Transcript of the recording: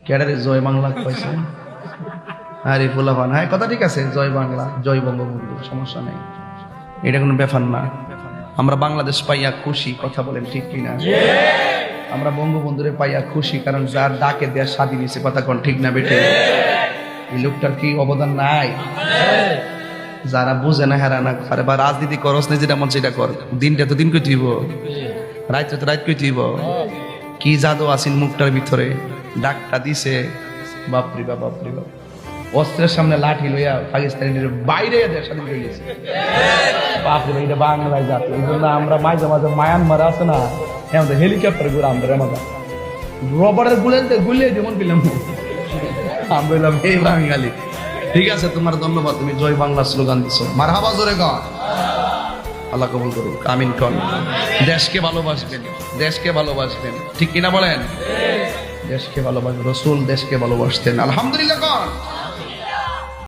ক্যাডারে জয় বাংলা কইছে আরে ফুলাফান, হ্যাঁ কথা ঠিক আছে, জয় বাংলা জয় বঙ্গবন্ধু, সমস্যা নেই, এটা কোনো ব্যাপার না। আমরা বাংলাদেশ পাইয়া খুশি, কথা বলেন ঠিক কিনা? আমরা বঙ্গবন্ধুরে পাইয়া খুশি, কারণ যার ডাকে দেশ স্বাধীন হয়েছে, কথা কোন ঠিক না বেঠে? এই লোকটার কি অবদান নাই? যারা বুঝে না হেরা না পারে, বা রাজনীতি করস না, যেটা মন সেটা কর, দিনটা তো দিন কই তুইব, রাইতে তো রাইত কই তুইব। কি জাদু আসিন মুখটার ভিতরে, ডাকটা দিছে, বাপরি বাপ বাপরি বাপ। অস্ত্রের সামনে লাঠি লইয়া পাকিস্তানের বাইরে দেশ স্বাধীন করে গেছে। বাপরে ভাই, এটা বাংলায় জাতি। এই জন্য আমরা মাঝে মাঝে মায়ানমার আছে না, আমাদের হেলিকপ্টার ঘুরে আমাদের আমাদের রবারের গুলিয়ে যেমন পেলাম আমরা বললাম এই বাঙালি। ঠিক আছে, তোমার ধন্যবাদ, তুমি জয় বাংলা স্লোগান দিছো, মারহাবা জোরে গান। আল্লাহ কবুল করুক, আমিন কন। দেশকে ভালোবাসবেন, দেশকে ভালোবাসবেন, ঠিক কিনা বলেন? দেশকে ভালোবাসবেন, রসুল দেশকে ভালোবাসতেন, আলহামদুলিল্লাহ কন।